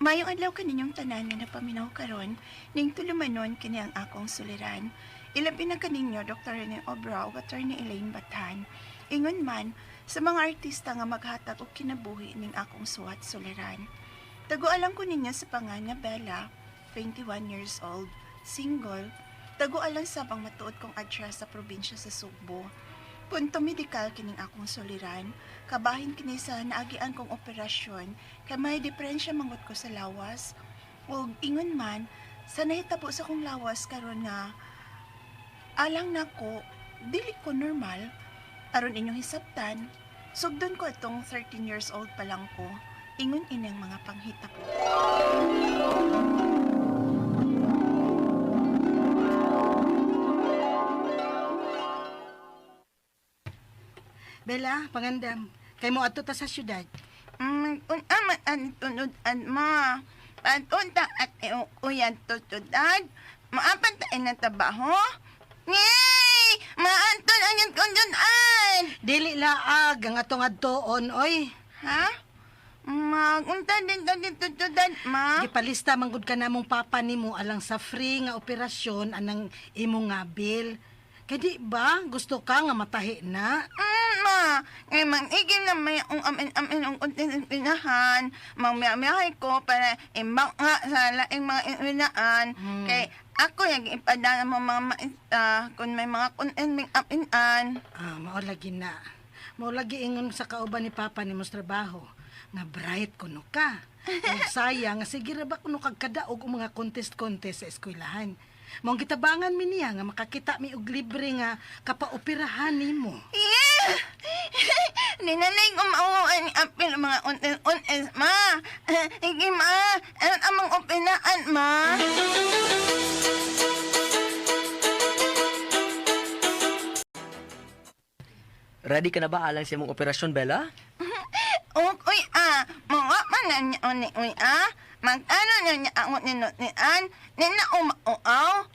Mayong adlaw kaninyong tanan nga napaminaw karon, ning tulumanon kini ang akong suliran. Ilabi na kaninyo Dr. Rene Obra ug Attorney Elaine Batan. Ingon man sa mga artista nga maghatag og kinabuhi ning akong suwat suliran. Tagualam ko ninyo sa pangan nga Bella, 21 years old, single. Tagualan sabang matuod kong address sa probinsya sa Sugbo. Punto medikal kining akong suliran, kabahin kini sa naagian kong operasyon, kay may diferensya mangut ko sa lawas. Ug ingon man, sa nahitabo sa kong lawas karon nga, alang nako, dili ko normal. Aron inyong hisabtan, sugdon ko itong 13 years old pa lang ko, ingon inyang mga panghitabo. Bella, pangandam. Kay mo ato ta sa syudad. Unaman ang tunudan ma. Pantunta at uyan tutudad. Maapan tayo ng trabaho. Yay! Maanton ang yung kundunan! Dili laag ang atong adtoon, oy. Ha? Magunta din ka din tutudad, ma. Gipalista manggod ka namong papa nimo alang sa free nga operasyon anang imong nga bill. Kay di ba gusto ka nga matahi na? Ma, ngay mag-igim na may amin ang unting pinahan. Mamiyamiyahay ko para imbang nga sa laing mga inaan. Kay ako yung ipadala mo mga maista kung may mga kunting aminan. Mao lagi na. Mao lagi ingon sa kauban ni papa ni mos trabaho nga bright kuno ka. Ug sayang nga sige ra ba kuno kag kadaog og mga contest sa eskwelahan. Mong gitabangan mi niya nga makakita mi og libre nga kapaoperahan nimo. Yeah! Ninaling umauan ni apil mga untis, ma. Hindi, ma. Ano amang opinaan, ma? Ready ka na ba alang sa imong operasyon, Bella? Uy, mga manan niya, uy, Mag-ano na niya ang ninutin, nina umauaw.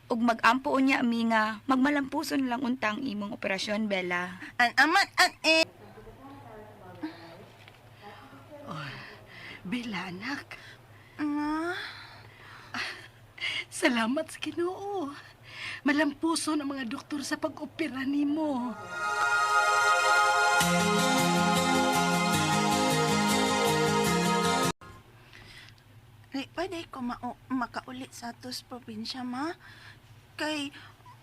Ug mag-ampo niya ami nga magmalampuson lang untang imong operasyon, Bella. An amat at Bella, anak. Ah, Salamat sa Ginoo. Malampuson ang mga doktor sa pag-opera nimo. pwede ko makaulit sa atos probinsya, ma. Kay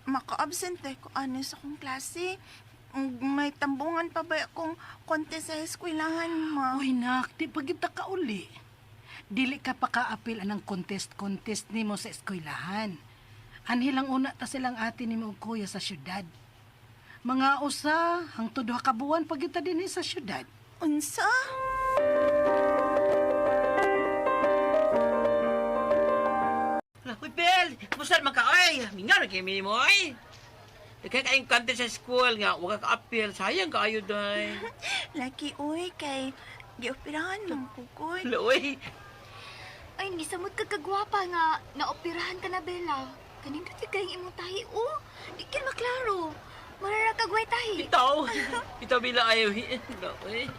maka-absent ko ano sa akong klase. May tambungan pa ba akong konti sa eskwelahan, ma? Uy, nak, di pa kita ka uli. Dili ka pa kaapil anang contest nimo sa eskwelahan. Anhilang una ta silang ati nimo og kuya sa syudad. Mga usa, hangtod duha ka buwan pag kita dinhi sa syudad. Unsa? Uy, Bel! Kumusta man ka, oy? Mingar, kaya mo, oy! Kaya kayong kante sa school nga, huwag ka appeal. Sayang ka ayo, day. Laki, uy, kay gioperahan ng kukoy. Uy! Ay, nisamot ka kagwapa nga naoperahan ka na, Bella. Kanino di kayong imong tahi, oh? Di ka maklaro. Marara kagway tahi. Itaw! Itaw bila ayaw. Uy!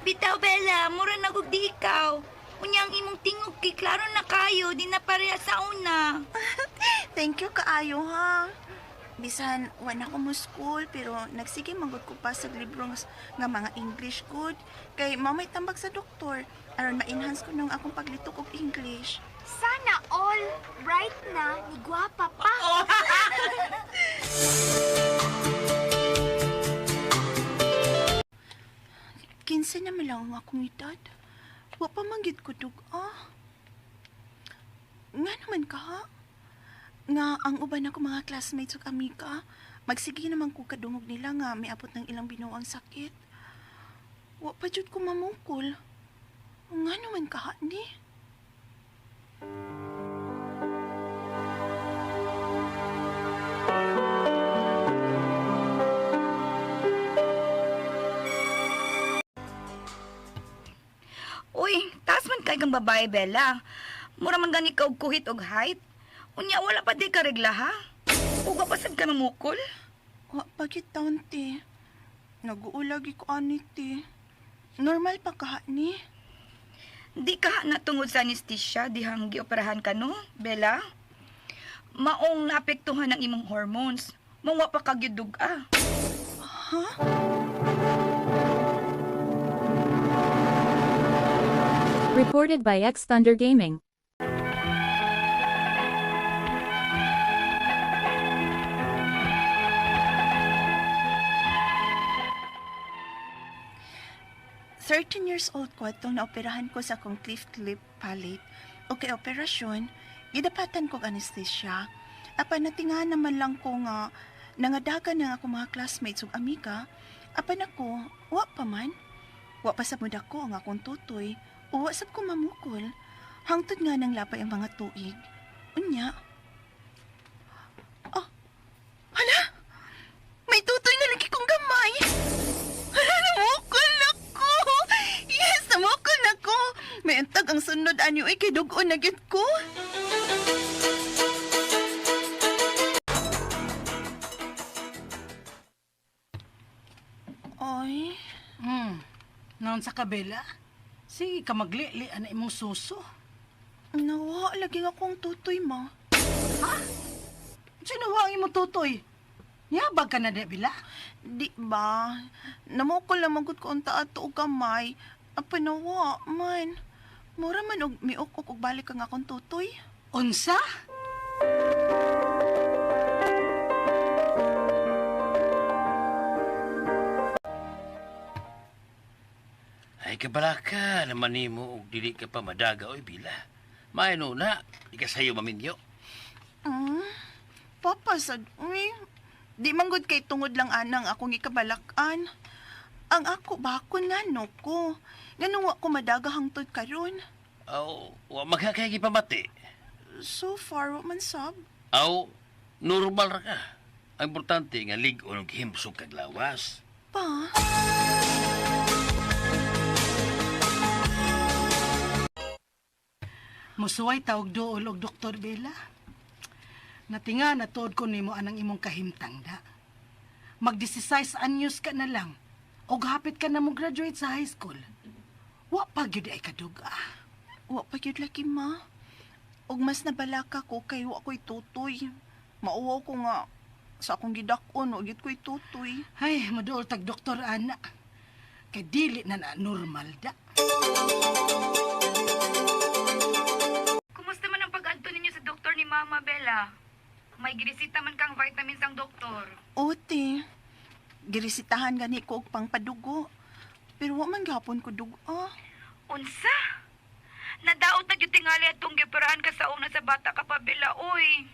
Bitaw, Bella, mura na kog di ikaw. Unya ang imong tingog kay klaro na kayo, di na pareha sa una. Thank you kaayo, ha. Bisan, wala ko mo school, pero nagsige manggod ko pa sa libro nga mga English good. Kay mamay tambag sa doktor, aron ma-enhance ko nung akong paglitok og English. Sana all bright na ni gwapa pa. Kinsa na lang ang akong edad. Wa pa manggid ko dug, Nga naman ka, ha? Nga ang uban ako mga classmates ug amiga, magsige naman ko kadungog nila nga may abot ng ilang binuang sakit. Wa pa jud ko mamungkol. Nga naman ka, ha, ni? Uy, taas man kay kang babae, Bella. Mura man gani ka og kuhit og height. Unya wala pa di ka regla, ha? Uga pa sad ka mamukol. Wa pa gid taon, ti. Nag-uulagi ko ani, ti. Normal pa ka, ni? Di ka natungod sa anesthesia dihang gioperahan ka no, Bella? Maong naapektuhan ang imong hormones. Mangwa pa kag yuduga. Reported by X Thunder Gaming. Thirteen years old ko atong naoperahan ko sa akong cliff lip palate o kay operasyon, gidapatan ko anesthesia. Apan natingahan naman lang ko nga nangadagan ng ako mga classmates ug amiga. Apan ako, wa pa man. Wa pa sa muda ko ang akong tutoy o wa sab ko mamukol. Hangtod nga nang lapay ang mga tuig. Unya. Oh, hala! May tutoy na lagi kong gamay! Hala, namukol na ko! Yes, namukol na ko! May antag ang sunod anyo ay kay dugon na gyud ko. Ay, Naon sa kabela? Sige ka maglili ana imong suso. nawa lagi nga akong tutoy ma. Sino wa ang imong tutoy? Yabag ka na de bila? Di ba? Namukol na magud ko unta ato og gamay. Apa nawa man. Mura man og miok og balik ka nga akong tutoy. Unsa? Ay kabalaka naman nimo og dili ka pa madaga oy bila. Maayno na, di ka sayo maminyo. Papa sad, uy. Di manggod kay tungod lang anang akong ikabalakan. Ang ako bakon nga no ko. Ganun wa ko madaga hangtod karon. Aw, wa magkakayagi pamati. So far, wa man sab. Aw, normal ra ka. Ang importante nga lig-on og himsog kag lawas. Pa? Musuway tawag dool og Dr. Bella. Natinga na tuod ko nimo anang imong kahimtang da. Mag-16 anyos ka na lang og hapit ka na mo graduate sa high school. Wa pa gyud ay kaduga. Wa pa gyud laki ma. Og mas nabalaka ko kay wa ko'y tutoy. Mauwaw ko nga sa akong gidakon o gyud ko'y tutoy. Ay, maduol tag Dr. Ana. Kay dili na normal da. Kumusta man ang pag-adto ninyo sa doktor ni Mama Bella? May girisita man kang vitamins ang doktor. Ote, girisitahan gani ko og pangpadugo. Pero wa man gapon ko dugo. Unsa? Nadaot na gyud tingali atong giperahan ka sa una sa bata ka pa Bella, oy.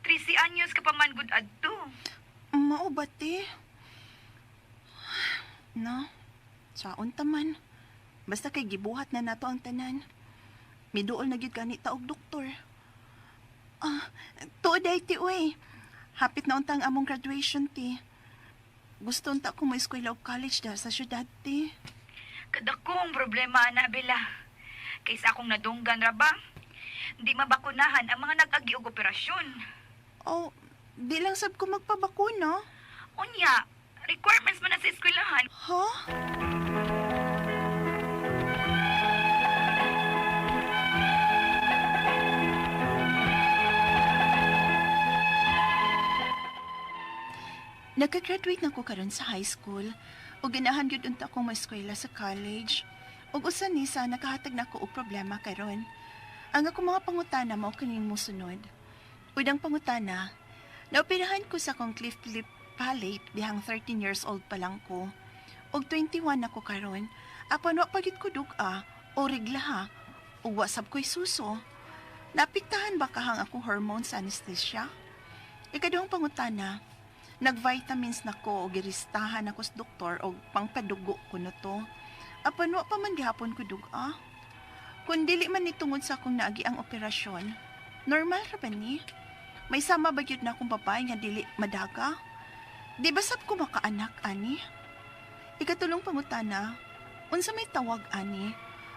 13 anyos ka pa man gud adto. Mao ba te? No, saon taman. Basta kay gibuhat na nato ang tanan. Miduol na gyud gani ta og doktor. Tuod ay ti uy. Hapit na untang among graduation ti. Gusto unta ko mo eskwela o college dahil sa syudad ti. Kadakong problema ana Bella. Kaysa akong nadunggan ra ba? Di mabakunahan ang mga nag-agi og operasyon. Oh, di lang sab ko magpabakuna. Unya, requirements man na sa eskwelahan. Ha? Nagka-graduate na ko karon sa high school ug ganahan gyud unta akong maeskwela sa college. Ug usa ni sa nakahatag na ko og problema karon. Ang ako mga pangutana mao kining mosunod. Udang pangutana, naoperahan ko sa akong cleft lip palate dihang 13 years old pa lang ko. Og 21 ako karon. Apan wa pagit ko duga o regla ha. Ug wa sab ko'y suso. Napiktahan ba kahang akong hormones sa anesthesia? Ikaduhang pangutana, nag-vitamins na ko o giristahan ako sa doktor o pangpadugo ko na to. Apan wa pa man gihapon ko duga. Kung dili man ni tungod sa akong naagi ang operasyon, normal ra ba ni? May sama ba yun na akong babae nga dili madaga? Di ba sab ko makaanak, ani? Ikatulong pangutana, unsa may tawag, ani?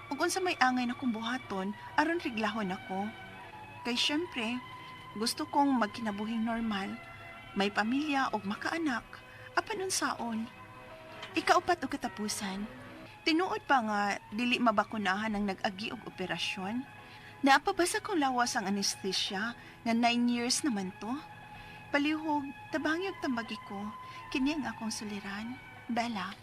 Ug unsa may angay na kong buhaton, aron riglahon ako. Kay syempre, gusto kong magkinabuhing normal, may pamilya o makaanak, apan unsaon. Ikaupat o katapusan, Tinuod pa nga dili mabakunahan ang nag-agi og operasyon. Naapabasa kong lawas ang anesthesia nga 9 years naman to. Palihog, tabangyog tambagi ko, kini ang akong suliran. Bella.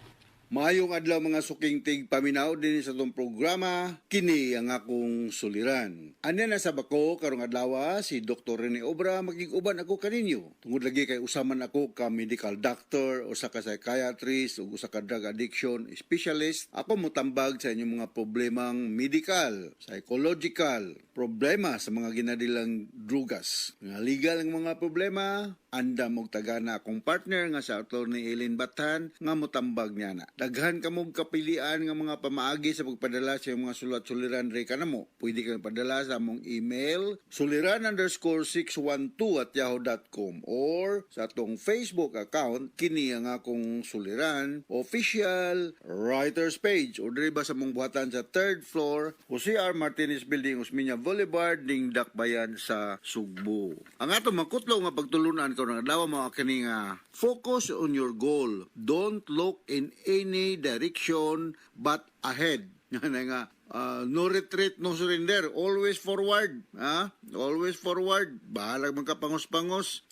Maayong adlaw mga suking paminaw din sa itong programa, kini ang akong suliran. Anya na sa bako karong adlaw si Dr. Rene Obra magig-uban ako kaninyo. Tungod lagi kay usaman ako ka medical doctor o sa ka psychiatrist o sa ka drug addiction specialist. Ako motambag sa inyong mga problemang medical, psychological, problema sa mga ginadilang drugas. Nga legal ang mga problema, anda mong tagana akong partner nga sa Atty. Elaine Bathan nga motambag niya na. Daghan ka mong kapilian nga mga pamaagi sa pagpadala sa mga sulat-suliran re kanamo. Pwede ka padala sa among email suliran_612@yahoo.com or sa atong Facebook account kini ang akong suliran official writers page o diri ba sa mong buhatan sa 3rd floor Jose R. Martinez Building, Osmeña Boulevard, ning Dakbayan sa Sugbo. Ang atong makutlo nga pagtulunan ko ng adlaw mga kini nga focus on your goal. Don't look in any direction but ahead. Nga no retreat, no surrender. Always forward. Always forward. Bahalag magkapangos-pangos.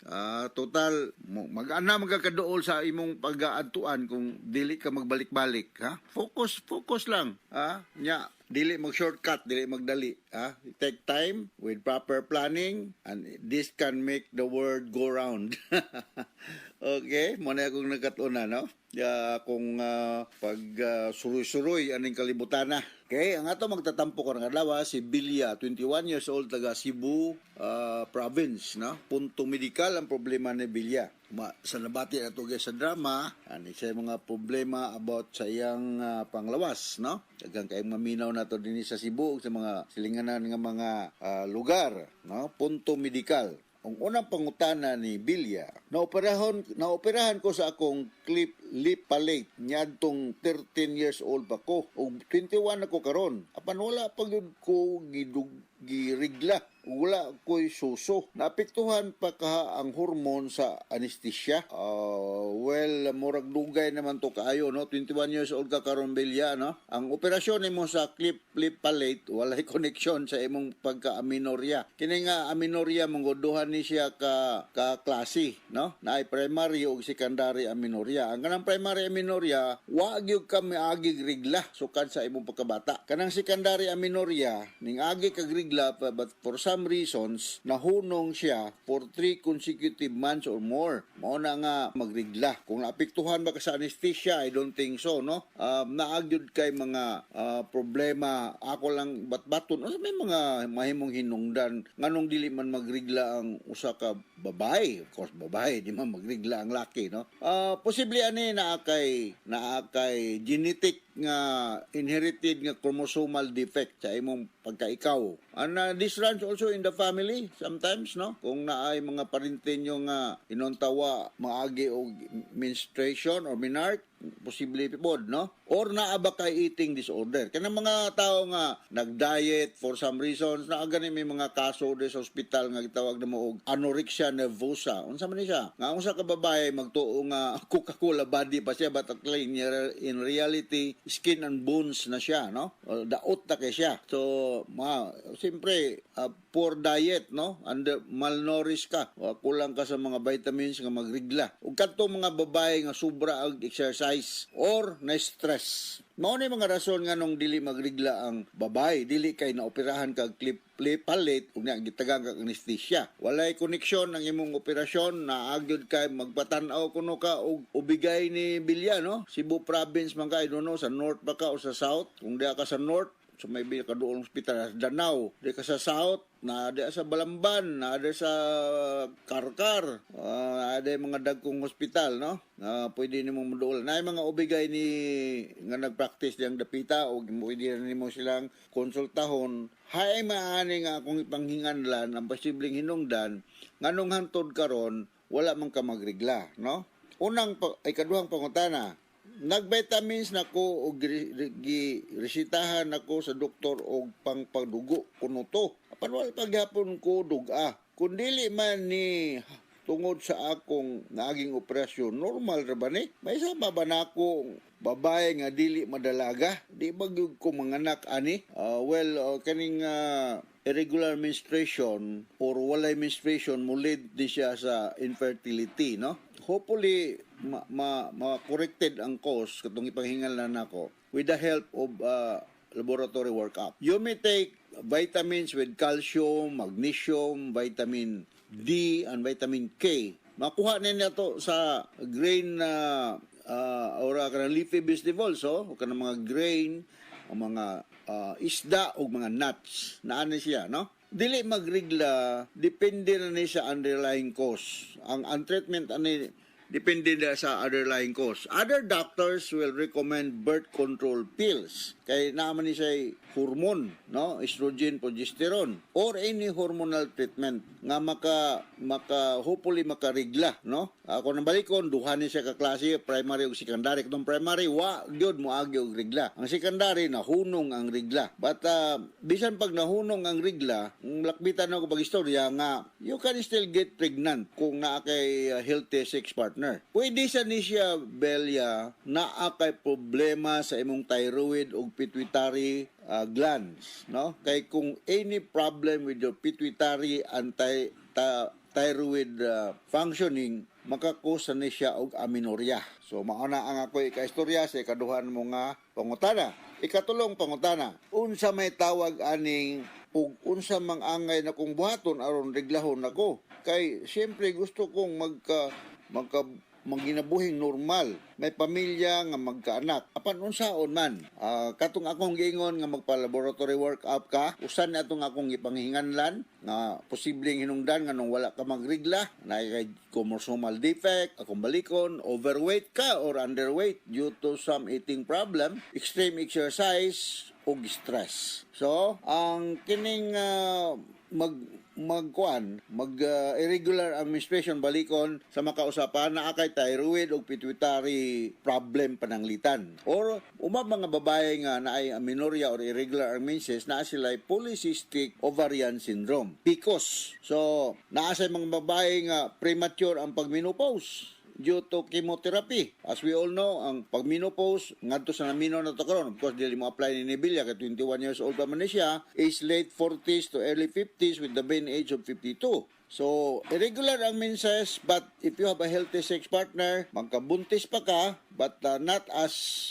Total, mag-ana magkakadool sa imong pag-aadtuan kung dili ka magbalik-balik. Focus lang. Nya, dili mag-shortcut, dili magdali. Take time with proper planning and this can make the world go round. Okay, muna akong nagkatuna, no? Kung pag suroy-suroy aning kalibutan na. Okay, ang ato magtatampo ko ng adlaw si Bilya, 21 years old, taga Cebu province, no? Punto medikal ang problema ni Bilya. Sa nabati na ito sa drama, ano siya mga problema about sa iyang panglawas, no? Dagang kayong maminaw na ito din sa Cebu, sa mga silinganan ng mga lugar, no? Punto medikal. Ang unang pangutana ni Bilya, naoperahan ko sa akong lip palate niadtong 13 years old pa ko. O 21 ako karon. Apan wala pag ko girigla. Wala ko'y suso. Naapektuhan pa ka ang hormone sa anesthesia. Murag dugay naman to kaayo, no? 21 years old ka karon Bilya, no? Ang operasyon mo sa lip palate, walay connection sa imong pagka-aminorya. Kini nga aminorya, manggoduhan ni siya ka klase, no? Na ay primary o secondary aminorya. Ang kanang primary aminorya, wa gyud ka miagig rigla sukad sa imong pagkabata. Kanang secondary aminorya, ning agi kag rigla but for some reasons nahunong siya for 3 consecutive months or more. Mao na nga magrigla. Kung naapektuhan ba ka sa anesthesia, I don't think so, no? Naagyud kay mga problema. Ako lang batbaton. May mga mahimong hinungdan nganong dili man magrigla ang usa ka babae. Of course, babae di man magrigla ang laki, no? Posible ani naa kay genetic nga inherited nga chromosomal defect sa imong pagkaikaw. And this runs also in the family sometimes, no? Kung naay mga parintenyo nga inontawa maagi og menstruation or menarche, posible pod, no? Or naa ba kay eating disorder. Kanang mga tao nga nag-diet for some reasons, naa gani may mga kaso sa ospital nga gitawag na mo og anorexia nervosa. Unsa man ni siya? Nga unsa ka babae magtuo nga Coca-Cola body pa siya, but in reality skin and bones na siya, no? Daot na kay siya. So, siyempre, poor diet, no? And malnourished ka. Kulang ka sa mga vitamins nga magrigla. Ug kadto mga babae nga sobra og exercise or na-stress. Mao ni mga rason nga nung dili magrigla ang babae, dili kay naoperahan kag lip palate ug na gitagang kag anesthesia. Walay koneksyon ang imong operasyon, naagyod kay magpatan-aw kuno ka og ubigay ni Bilya, no? Cebu province man kay no, sa north ba ka o sa south? Kung diha ka sa north, so may ka doon hospital sa Danau, di ka sa south, na di sa Balamban, na di sa Karkar, ada mga dagkong hospital, no? Pwede nimong maduol. Na mga ubigay ni nga nagpractice diyang dapita o pwede nimo silang konsultahon. Hay maani nga akong ipanghinganlan ang posibleng hinungdan nganong hantod karon wala man ka magrigla, no? Ikaduhang pangutana, nag-vitamins na ko o resitahan ako sa doktor o pangpadugo kuno to. Apan wala paghapon ko duga. Kung dili man ni tungod sa akong naging operasyon, normal ra ba ni? May isa ba na akong babae nga dili madalaga? Di ba gyud ko manganak ani? Kaning irregular menstruation or walay menstruation mo lead di siya sa infertility, no? Hopefully ma-corrected ang cause katong ipanghingalan nako with the help of laboratory workup. You may take vitamins with calcium, magnesium, vitamin D, and vitamin K. Makuha ninyo to sa grain or kanang leafy vegetables, o kanang mga grain, o mga isda o mga nuts. Naano siya, no? Dili magrigla, depende na ni sa underlying cause. Ang treatment ani depende na sa underlying cause. Other doctors will recommend birth control pills. Kay naman ni siya hormone, no? Estrogen, progesterone, or any hormonal treatment nga hopefully makarigla, no? Ako nang balikon, duha ni siya ka klase, primary ug secondary. Katong primary, gyud mo agi og rigla. Ang secondary, nahunong ang rigla. But bisan pag nahunong ang rigla, lakbitan ako pag istorya nga, you can still get pregnant kung naa kay healthy sex partner. Pwede sa ni siya, Belia, naa kay problema sa imong thyroid o pituitary glands, no? Kay kung any problem with your pituitary and thyroid functioning, makakusa ni siya og amenorrhea. So mauna ang ako ikaistorya sa ikaduhan mo nga pangutana. Ikatulong pangutana, unsa may tawag aning ug unsa mang angay na kong buhaton aron reglahon ako? Kay siyempre gusto kong maginabuhing normal, may pamilya nga magkaanak. Apan unsaon man, katong akong giingon nga magpa-laboratory workup ka, usan na atong akong ipanghinganlan nga posibleng hinungdan nga nung wala ka magrigla, na kay chromosomal defect, akong balikon, overweight ka or underweight due to some eating problem, extreme exercise, o stress. So, ang kining irregular ang menstruation balikon sa makausapan na akay thyroid o pituitary problem pananglitan. Or mga babae nga na ay amenorrhea or irregular ang menses na sila ay polycystic ovarian syndrome, PCOS. So, naa sa mga babae nga premature ang pagmenopause due to chemotherapy. As we all know, ang pag-menopause, ngadto sa namino na to karon, of course, dili mo apply ni Nebilia, kay 21 years old pa man ni siya, is late 40s to early 50s with the mean age of 52. So, irregular ang menses, but if you have a healthy sex partner, magkabuntis pa ka, but not as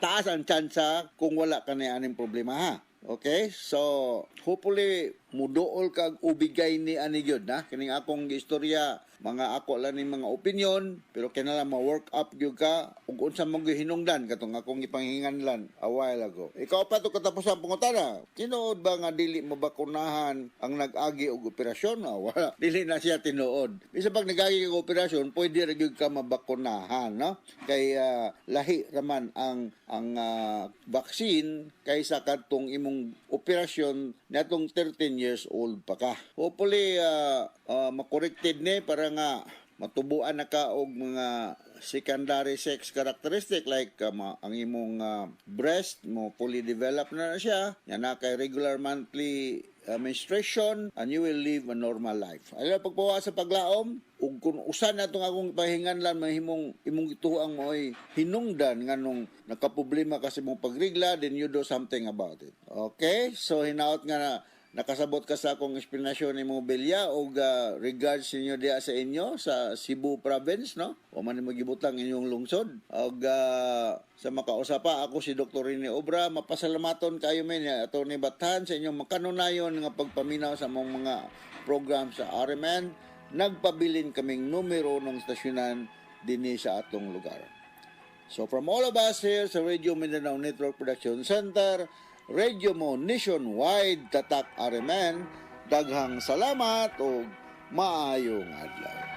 taas ang tsansa kung wala ka na aning problema, ha? Okay? So, hopefully, mudool kag ubigay ni ani gyud na kining akong istorya, mga ako lang ni mga opinion, pero kinala ma-work up gyud ka ug unsa man gyud hinungdan katong akong ipanghinganlan a while ago. Ikaw pa to katapos ang pangutana, tinuod ba nga dili mabakunahan ang nag-agi og operasyon? Wala, dili na siya tinuod. Bisa pag nag-agi og operasyon, pwede ra gyud ka mabakunahan, no? Kay lahi raman ang vaccine kaysa kadtong imong operasyon natong 13 years old pa ka. Hopefully, makorrected ni para nga matubuan na ka og mga secondary sex characteristic like ang imong breast mo fully developed na siya, yan na kay regular monthly menstruation, and you will live a normal life. Ay pagpawa sa paglaom, ug kung usan na itong akong pahinganlan, mahimong imong ituang mo ay hinungdan nga nung nakaproblema kasi mong pagrigla, then you do something about it. Okay? So, hinaot nga na nakasabot ka sa akong explanation ni Mobilia o regards ninyo diya sa inyo sa Cebu province, no? O man magibutang inyong lungsod. O sa makausapa, ako si Dr. Rene Obra, mapasalamaton kayo men ato ni Bathan sa inyong makanunayon nga pagpaminaw sa mga program sa RMN. Nagpabilin kaming numero ng stasyonan dinhi sa atong lugar. So from all of us here sa Radio Mindanao Network Production Center, Radio mo nationwide tatak RMN, daghang salamat o maayong adlaw.